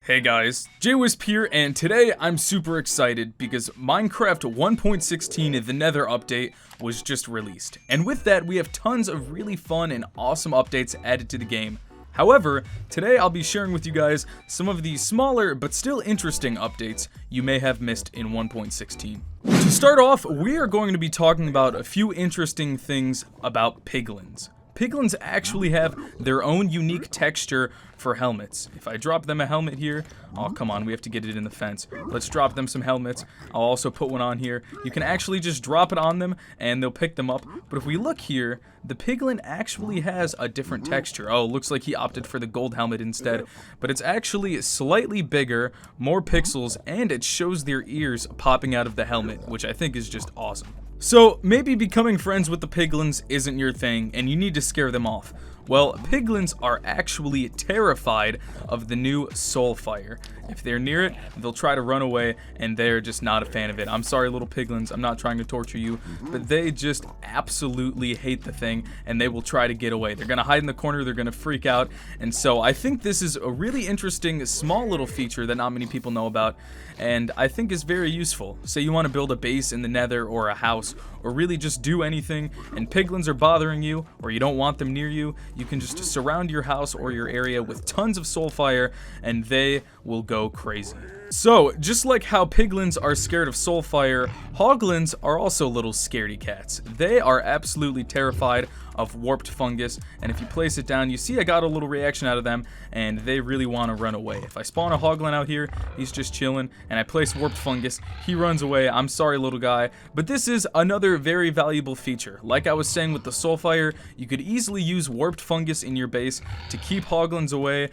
Hey guys, JWhisp here, and today I'm super excited because Minecraft 1.16 the Nether update was just released. And with that, we have tons of really fun and awesome updates added to the game. However, today I'll be sharing with you guys some of the smaller but still interesting updates you may have missed in 1.16. To start off, we are going to be talking about a few interesting things about piglins. Piglins actually have their own unique texture for helmets. If I drop them a helmet here, oh come on, we have to get it in the fence. Let's drop them some helmets. I'll also put one on here. You can actually just drop it on them and they'll pick them up. But if we look here, the piglin actually has a different texture. Oh, looks like he opted for the gold helmet instead. But it's actually slightly bigger, more pixels, and it shows their ears popping out of the helmet, which I think is just awesome. So, maybe becoming friends with the piglins isn't your thing, and you need to scare them off. Well, piglins are actually terrified of the new Soulfire. If they're near it, they'll try to run away, and they're just not a fan of it. I'm sorry, little piglins, I'm not trying to torture you, but they just absolutely hate the thing, and they will try to get away. They're gonna hide in the corner, they're gonna freak out, and so I think this is a really interesting, small little feature that not many people know about, and I think is very useful. Say you want to build a base in the Nether or a house, or really just do anything, and piglins are bothering you, or you don't want them near you, you can just surround your house or your area with tons of Soulfire, and they will go crazy. So, just like how piglins are scared of Soulfire, hoglins are also little scaredy cats. They are absolutely terrified of warped fungus, and if you place it down, you see I got a little reaction out of them, and they really want to run away. If I spawn a hoglin out here, he's just chilling, and I place warped fungus, he runs away. I'm sorry, little guy, but this is another very valuable feature. Like I was saying with the Soulfire, you could easily use warped fungus in your base to keep hoglins away,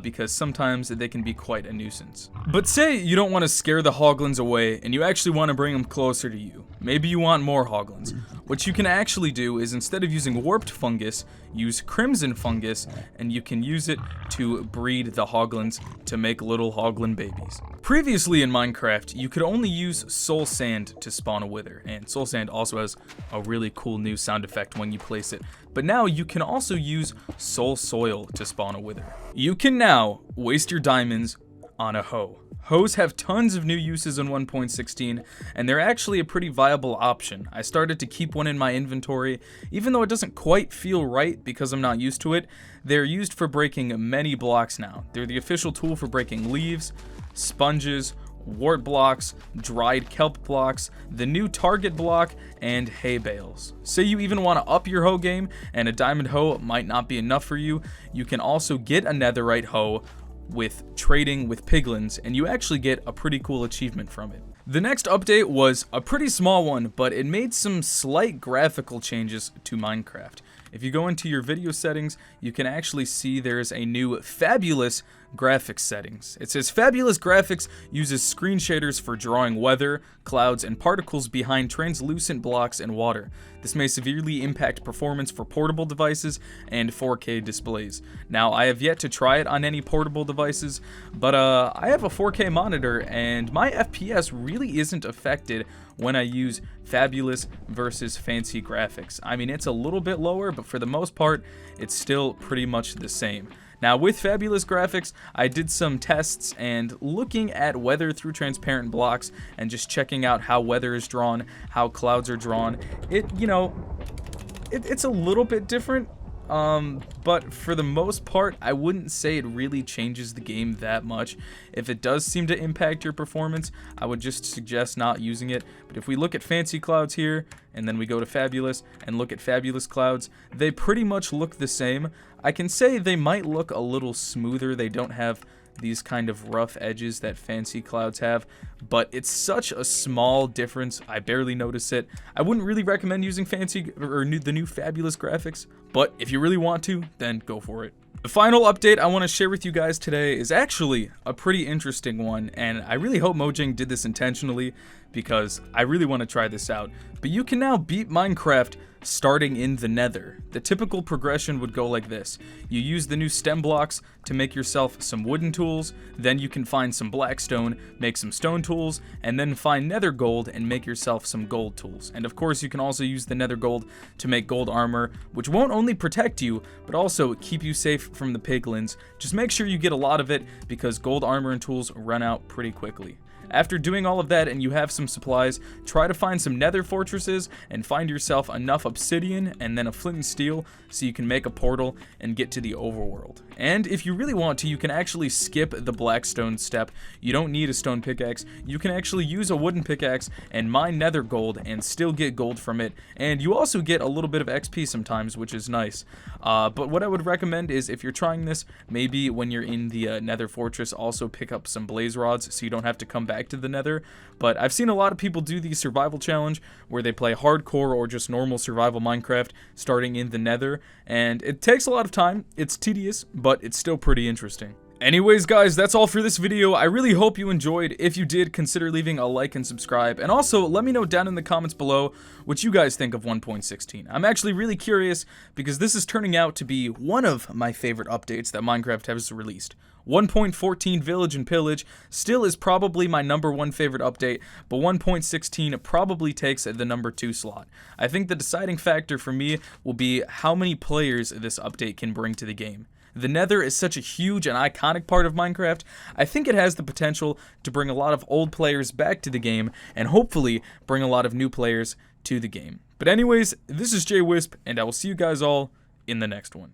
because sometimes they can be quite a nuisance. But say you don't want to scare the hoglins away, and you actually want to bring them closer to you. Maybe you want more hoglins. What you can actually do is, instead of using warped fungus, use crimson fungus, and you can use it to breed the hoglins to make little hoglin babies. Previously in Minecraft, you could only use soul sand to spawn a wither, and soul sand also has a really cool new sound effect when you place it. But now you can also use soul soil to spawn a wither. You can now waste your diamonds on a hoe. Hoes have tons of new uses in 1.16, and they're actually a pretty viable option. I started to keep one in my inventory, even though it doesn't quite feel right because I'm not used to it. They're used for breaking many blocks now. They're the official tool for breaking leaves, sponges, wart blocks, dried kelp blocks, the new target block, and hay bales. Say you even want to up your hoe game, and a diamond hoe might not be enough for you, you can also get a netherite hoe with trading with piglins, and you actually get a pretty cool achievement from it. The next update was a pretty small one, but it made some slight graphical changes to Minecraft. If you go into your video settings, you can actually see there's a new fabulous graphics settings. It says fabulous graphics uses screen shaders for drawing weather, clouds, and particles behind translucent blocks and water. This may severely impact performance for portable devices and 4K displays. Now, I have yet to try it on any portable devices, but I have a 4K monitor, and my FPS really isn't affected when I use fabulous versus fancy graphics. I mean, it's a little bit lower, but for the most part, it's still pretty much the same. Now, with fabulous graphics, I did some tests and looking at weather through transparent blocks and just checking out how weather is drawn, how clouds are drawn. It's a little bit different, but for the most part, I wouldn't say it really changes the game that much. If it does seem to impact your performance, I would just suggest not using it. But if we look at fancy clouds here, and then we go to fabulous and look at fabulous clouds, they pretty much look the same. I can say they might look a little smoother. They don't have these kind of rough edges that fancy clouds have, but it's such a small difference, I barely notice it. I wouldn't really recommend using fancy or the new fabulous graphics, but if you really want to, then go for it. The final update I want to share with you guys today is actually a pretty interesting one, and I really hope Mojang did this intentionally, because I really want to try this out. But you can now beat Minecraft starting in the Nether. The typical progression would go like this. You use the new stem blocks to make yourself some wooden tools, then you can find some blackstone, make some stone tools, and then find nether gold and make yourself some gold tools. And of course you can also use the nether gold to make gold armor, which won't only protect you, but also keep you safe from the piglins. Just make sure you get a lot of it, because gold armor and tools run out pretty quickly. After doing all of that and you have some supplies, try to find some nether fortresses and find yourself enough obsidian and then a flint and steel so you can make a portal and get to the overworld. And if you really want to, you can actually skip the blackstone step. You don't need a stone pickaxe. You can actually use a wooden pickaxe and mine nether gold and still get gold from it. And you also get a little bit of XP sometimes, which is nice. But what I would recommend is, if you're trying this, maybe when you're in the nether fortress, also pick up some blaze rods so you don't have to come back to the nether. But I've seen a lot of people do the survival challenge where they play hardcore or just normal survival Minecraft starting in the nether, and it takes a lot of time. It's tedious, but it's still pretty interesting. Anyways guys, that's all for this video. I really hope you enjoyed. If you did, consider leaving a like and subscribe, and also let me know down in the comments below what you guys think of 1.16. I'm actually really curious because this is turning out to be one of my favorite updates that Minecraft has released. 1.14 Village and Pillage still is probably my #1 favorite update, but 1.16 probably takes the #2 slot. I think the deciding factor for me will be how many players this update can bring to the game. The Nether is such a huge and iconic part of Minecraft. I think it has the potential to bring a lot of old players back to the game and hopefully bring a lot of new players to the game. But anyways, this is JWhisp, and I will see you guys all in the next one.